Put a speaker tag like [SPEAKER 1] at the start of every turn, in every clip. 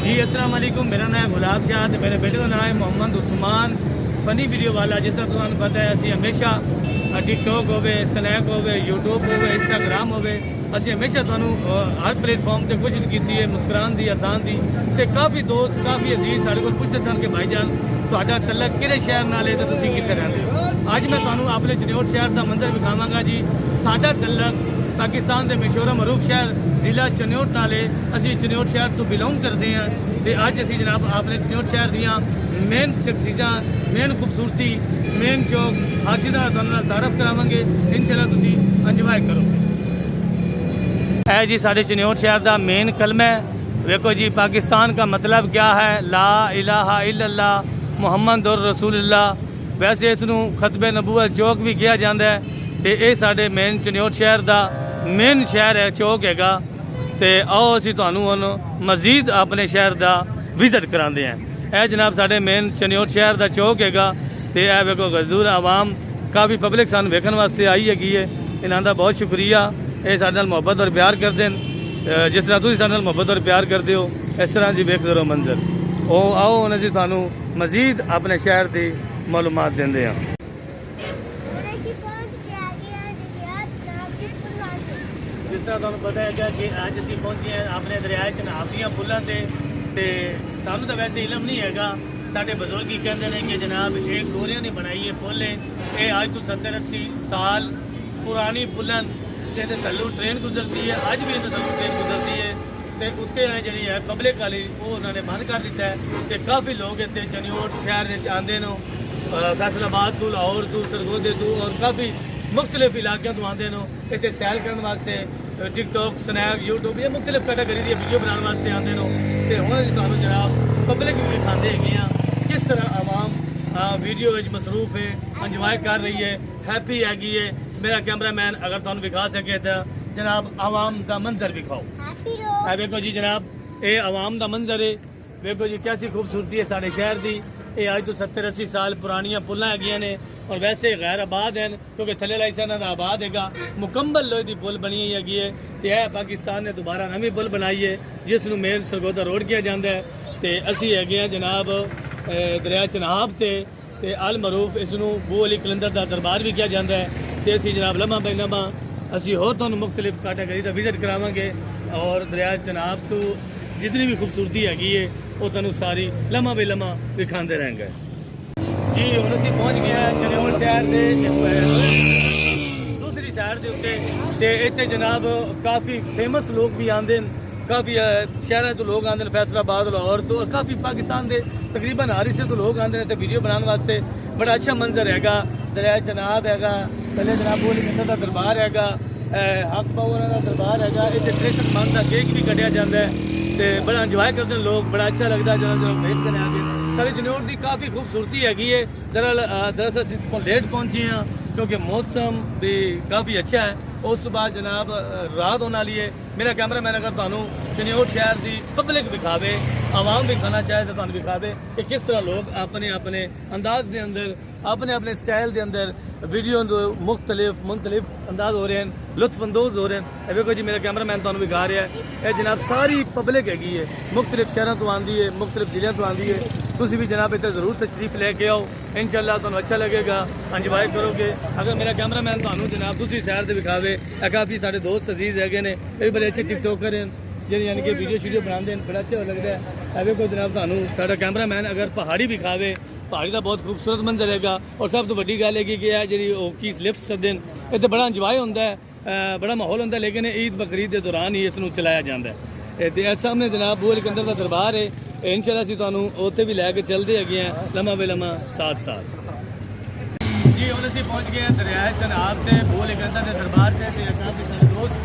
[SPEAKER 1] जी अस्सलाम वालेकुम, मेरा नाम है गुलाब शाह ते मेरे बेटे का नाम है मोहम्मद उस्मान। फनी वीडियो वाला जिस तरह तुम्हें पता है असी हमेशा टिकटॉक होवे, स्नैप होवे, यूट्यूब होवे, इंस्टाग्राम होवे, असी हमेशा तुहानू हर प्लेटफॉर्म से कोशिश की है मुस्कुरान दी, आसान दी। तो काफ़ी दोस्त काफ़ी अजीज साढ़े को पुछते सन कि भाईजान तुहाडा तल्लक किहड़े शहर नाल है ते तुसीं कित्थे रहिंदे हो। अज मैं तुहानू अपने चनौट शहर का मंजर विखावांगा जी। साडा तल्लक पाकिस्तान के मशहूर मरूफ शहर जिला चनौट नाल है। असी चनौट शहर तो बिलोंग करते हैं तो अज असी जनाब अपने चनौट शहर दियाँ मेन शख्सियतां, मेन खूबसूरती, मेन चौक हर चीज़ का तुहानू तारफ करावांगे। इंशाअल्लाह तुसीं इंजॉय करोगे। है जी साढ़े चनौट शहर का मेन कलमा है। देखो जी पाकिस्तान का मतलब क्या है, ला इलाहा इल्लल्लाह मुहम्मद रसूलुल्लाह। वैसे इसनू खतबे नबूवत चौक भी कहा जाता है। तो ये साढ़े मेन चनौट शहर का मेन शहर है, चौक हैगा। तो आओ असी तुहानू हुण मजीद अपने शहर का विजिट कराते हैं। यह जनाब साढ़े मेन चनौट शहर का चौक हैगा। तो यह वेखो गजदूर आवाम काफ़ी पब्लिक सानू वेखण वास्ते आई हैगी है। इन्हां दा बहुत शुक्रिया। ये साडे नाल मुहब्बत और प्यार करते हैं। जिस तरह तुसीं साडे नाल मुहब्बत और प्यार करते हो इस तरह जी वेखदे रहो मंजर। ओ आओ हुण असीं तुहानू मजीद अपने शहर की मालूमात देंदे हां। जिस तरह तुहानू पता है कि अज असीं पहुंचे हैं अपने दरिया चनाब दियां पुल्लां ते सानू तो वैसे इलम नहीं हैगा। साडे बजुर्ग ही कहते हैं कि जनाब एक गोरियों ने बनाई है पुल है। ये अज तो 70-80 साल पुरानी पुलन इहदे थल्लों ट्रेन गुजरती है। अज भी इहदे थल्लों ट्रेन गुजरती है। तो उत्ते जी है पब्लिक वाली वो उन्होंने बंद कर दिता है। तो काफ़ी लोग इतने चनौट शहर आते हैं, फैसलाबाद तो, लाहौर तो, सरगोदे तो और काफ़ी मुख्तलिफ इलाकों तो आते हैं इतने सैर करने वास्ते। टिकटॉक, स्नैप, यूट्यूब ये मुख्तलिफ कैटेगरी की वीडियो बनाने वास्ते आते हैं। तो हम तुहानू जनाब पब्लिक भी दिखाते हैं किस तरह आवाम वीडियो मसरूफ है, इंजॉय कर रही है, हैप्पी हैगी है। मेरा कैमरा मैन अगर तुहानू दिखा सके तो जनाब आवाम का मंजर दिखाओ। देखो जी जनाब ये आवाम का मंजर है। देखो जी कैसी खूबसूरती है साढ़े शहर की। ये अज तो 70-80 साल पुरानिया पुल्लां हैगियां ने और वैसे गैर आबाद हैं क्योंकि थले लाई इन्हां दा आबाद हैगा। मुकम्मल लोहे की पुल बनी हुई हैगी है। तो यह पाकिस्तान ने दोबारा नवी पुल बनाई है जिसनू मेन सरगोदा रोड किया जाता है। तो असी है जनाब दरिया चनाब ते अल मरूफ इसनू बू अली कलंदर का दरबार भी किया जाता है। तो असी जनाब लम्हा बे लम्हा असी होर तुहानू मुख्तलिफ कैटेगरी का विजिट करावांगे और दरिया चनाब तो जितनी भी खूबसूरती हैगी है वो तुहानू सारी लम्हा बे लम्हा दिखाते रहेंगे। जी हुण असीं पहुँच गए हैं चनौट शहर के दूसरी साइड के उत्ते। ते इत्थे जनाब काफ़ी फेमस लोग भी आते हैं, काफ़ी शहर तो लोग आते हैं, फैसलाबाद, लाहौर तो और काफ़ी पाकिस्तान के तकरीबन हर हिस्से तो लोग आते हैं तो वीडियो बनाने वास्ते। बड़ा अच्छा मंजर हैगा। दरिया चनाब हैगा, पहले जनाब बोली कहते का दरबार हैगा, हक पावर का दरबार हैगा। इतने 63 मन का केक भी कटिया जाता है। तो बड़ा इंजॉय करते हैं लोग, बड़ा अच्छा लगता है जरा जरा वेट करने आगे। साढ़े चनौट की काफ़ी खूबसूरती हैगी है। दरअसल असीं लेट पहुंचे हैं क्योंकि मौसम भी काफ़ी अच्छा है। उस बाद जनाब रात होने वाली है। मेरा कैमरा मैन अगर तुहानू चनौट शहर की पब्लिक दिखावे, आवाम भी खाना चाहे तो तुहानू दिखावे कि किस तरह लोग अपने अपने अंदाज के अंदर, अपने अपने स्टाइल के अंदर वीडियो मुख्तलिफ अंदाज हो रहे हैं, लुत्फअंदोज हो रहे हैं। देखो जी मेरा कैमरा मैन तुहानू दिखा रहा है। यह जनाब सारी पब्लिक हैगी है, मुख्तलिफ शहरों तो आती है, मुख्तलिफ जिलों तो आती है। तुसी भी जनाब इतने ज़रूर तशरीफ लेके आओ, इंशाअल्लाह तुहानू अच्छा लगेगा, इंजॉय करोगे। अगर मेरा कैमरा मैन तुहानू जनाब दूसरी सैर से दिखावे, काफ़ी सारे दोस्त अजीज है ने, ये बड़े अच्छे टिकटॉकर हैं जो यानी कि वीडियो शीडियो बनाते हैं, बड़ा अच्छा लगता है। देखो जनाब तुहानू साडा कैमरा मैन अगर पहाड़ी दिखावे, पहाड़ी का बहुत खूबसूरत मंजर हैगा। और सब तो वड्डी गल है कि जी लिफ्ट सदे इतने बड़ा इंजॉय होता है, बड़ा माहौल होता है। लेकिन ईद बकरीद के दौरान ही इसनू चलाया जाता है। तो सामने जनाब बू अली कलंदर का दरबार है। इंशाअल्लाह असीं तुहानू उत्थे भी लैके चलते हैं लम्हा बे लम्हा साथ साथ। जी हुण असीं पहुँच गए हैं दरिया चनाब से बू अली कलंदर के दरबार से। काफ़ी सारे दोस्त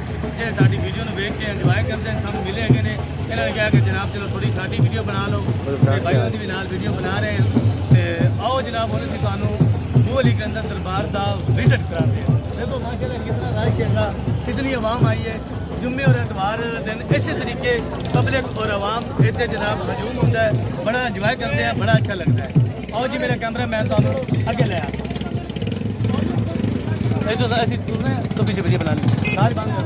[SPEAKER 1] जो साडी वीडियो में वेख के इंजॉय करते हैं सानू मिले है ने। इन्होंने कहा कि जनाब चलो थोड़ी साडी वीडियो बना लो, भाइयों की भी नाल वीडियो बना रहे हैं। तो आओ जनाब हुण असीं तुहानू बू अली कलंदर दरबार का विजिट कराते हैं। देखो माशाअल्लाह कितना रश है, कितनी आवाम आई है। जुम्मे और एतवार दिन इसी तरीके पब्लिक और आवाम इतने जनाब हजूम होता है, बड़ा इंजॉय करते हैं, बड़ा अच्छा लगता है। आओ जी मेरा कैमरा मैन तुहानू अगे ले आया। तो ऐसी तो पीछे वीडियो बना ली सारी बंद कर।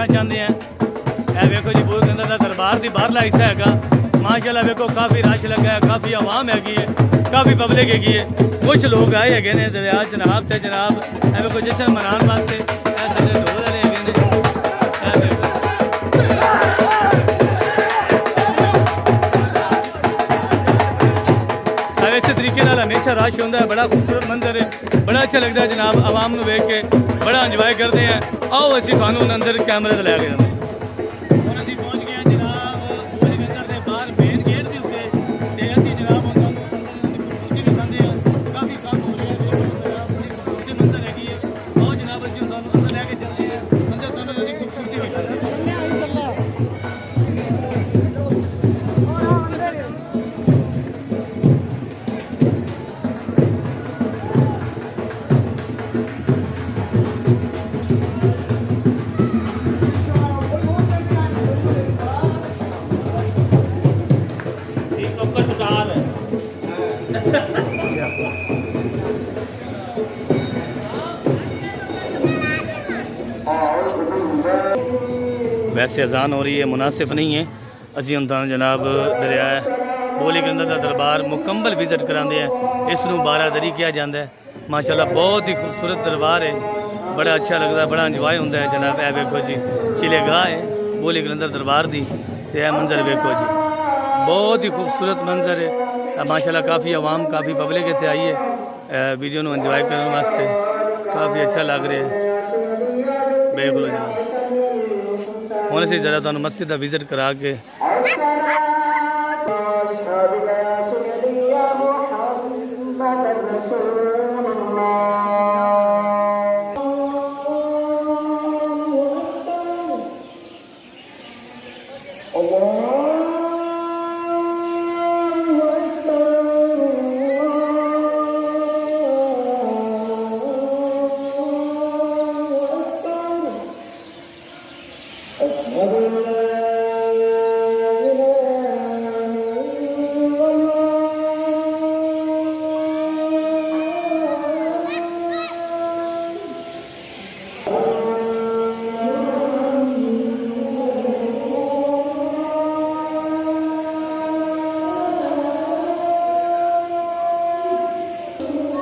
[SPEAKER 1] चाहते हैं। यह वेखो जी बुजुर्ग अंदर का दरबार की बाहरला हिस्सा है। माशाल्लाह वेखो काफ़ी रश लगा है, काफ़ी आवाम हैगी है, काफ़ी पब्लिक हैगी है। कुछ लोग आए है ने दरिया जनाब ते जनाब यह वेखो जश्न मनाने वास्ते सारे ढोल वाले हैगे ने। इस तरीके हमेशा रश होता है, बड़ा खूबसूरत मंजर है, बड़ा अच्छा लगता है जनाब। आवाम को वेख के बड़ा इंजॉय करते हैं। आओ असी थानू अंदर कैमरे से लैके जाते हम असी पहुँच गए जनाब बोली अंदर के बाहर मेन गेट के उत्ते ते असी जनाब खूबसूरती दिखाते हैं। काफ़ी कम हो रही है, बड़ी खूबसूरती मंजर हैगी है। आओ जनाब असी अंदर लैके चलते हैं, अंदर तुहानू उसकी खूबसूरती दिखाते हैं। वैसे अजान हो रही है, मुनासिब नहीं है। असी हम जनाब दरिया बोली के अंदर का दरबार मुकम्मल विजिट कराते हैं। इसनू बारादरी किया जाता है। माशाल्लाह बहुत ही खूबसूरत दरबार है, बड़ा अच्छा लगता है, बड़ा इंजॉय होता है जनाब। ए वेखो जी चिले गाह है बोली के अंदर दरबार दी ते मंजर वेखो जी, बहुत ही खूबसूरत मंजर है। माशाल्लाह काफ़ी आवाम काफ़ी पब्लिक इतने आई है वीडियो को इंजॉय करने वास्ते। काफ़ी अच्छा लग रहा है। देख लो जनाब ਹੁਣ ਅਸੀਂ जरा ਤੁਹਾਨੂੰ मस्जिद का विजिट करा के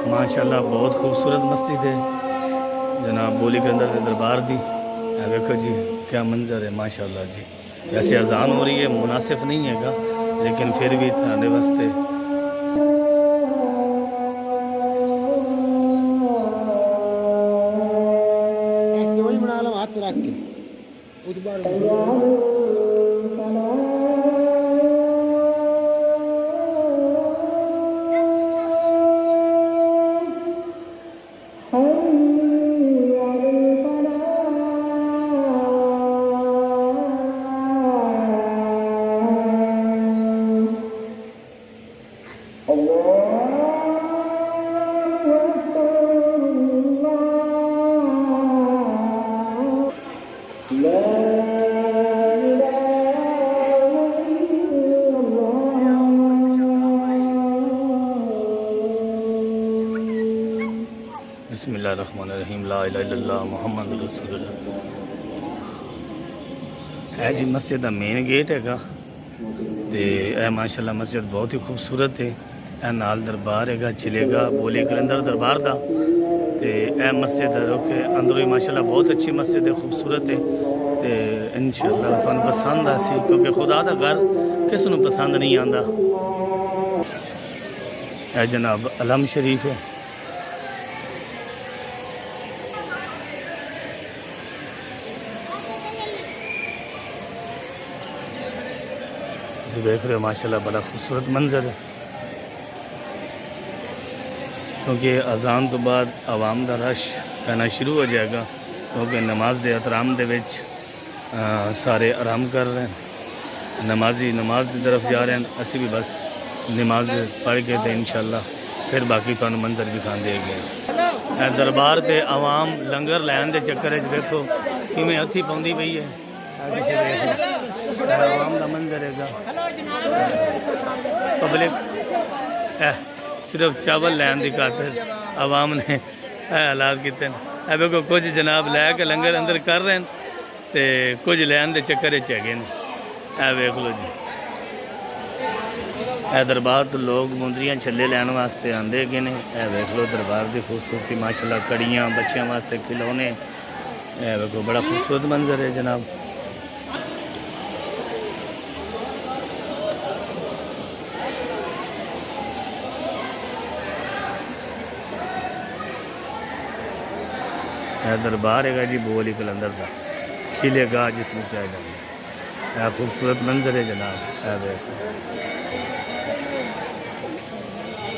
[SPEAKER 1] माशाल्लाह बहुत खूबसूरत मस्जिद है जनाब बोली के अंदर दरबार दी। देखो जी क्या मंजर है माशाल्लाह जी। वैसे अजान हो रही है, मुनासिब नहीं हैगा, लेकिन फिर भी थाने वास्ते बना लो हाथ रख के बिस्मिल्लाहिर्रहमानिर्रहीम ला इलाहा इल्लल्लाह मुहम्मद रसूलुल्लाह। है जी मस्जिद का मेन गेट हैगा ते यह माशाल्लाह मस्जिद बहुत ही खूबसूरत है। यह नाल दरबार हैगा चिलेगा बोली कलंदर दरबार का ते यह मस्जिद रोके अंदरों ही माशाल्लाह बहुत अच्छी मस्जिद है, खूबसूरत है ते इंशाअल्लाह तुहानू पसंद आसी, क्योंकि खुदा का घर किस नू पसंद नहीं आता। यह जनाब अलम शरीफ है। देख रहे हो माशाल्लाह बड़ा खूबसूरत मंजर है, क्योंकि अजान तो बाद आवाम का रश रहना शुरू हो जाएगा, क्योंकि नमाज के एहतराम के सारे आराम कर रहे हैं। नमाजी नमाज की तरफ जा रहे हैं, असी भी बस नमाज पढ़ के तो इंशाअल्लाह फिर बाकी तुहानू मंजर दिखाते गए। दरबार से आवाम लंगर लैन के चक्कर देखो किमें हथी पाँदी पई है। किसी आवाम का मंजर है पब्लिक सिर्फ चावल लैन की खातर आवाम ने हालात किए। देखो कुछ जनाब लैके लंगर अंदर कर रहे हैं ਤੇ ਕੁਝ ਲੈਣ ਦੇ ਚੱਕਰ ਵਿੱਚ ਹੈਗੇ ਨੇ। ਇਹ ਵੇਖ ਲਓ ਜੀ, ਇਹ ਦਰਬਾਰ ਤੋਂ ਲੋਕ ਮੁੰਦਰੀਆਂ ਛੱਲੇ ਲੈਣ ਵਾਸਤੇ ਆਉਂਦੇ ਹੈਗੇ ਨੇ। ਇਹ ਵੇਖ ਲਓ ਦਰਬਾਰ ਦੀ ਖੂਬਸੂਰਤੀ, माशाल्लाह कड़ियाँ बच्चों वास्ते खिलौने। ਇਹ ਵੇਖੋ बड़ा खूबसूरत मंजर है जनाब। दरबार है जी बोली कलंदर का शिले गाह जिसमें क्या जाए। खूबसूरत मंजर है जनाब। देखो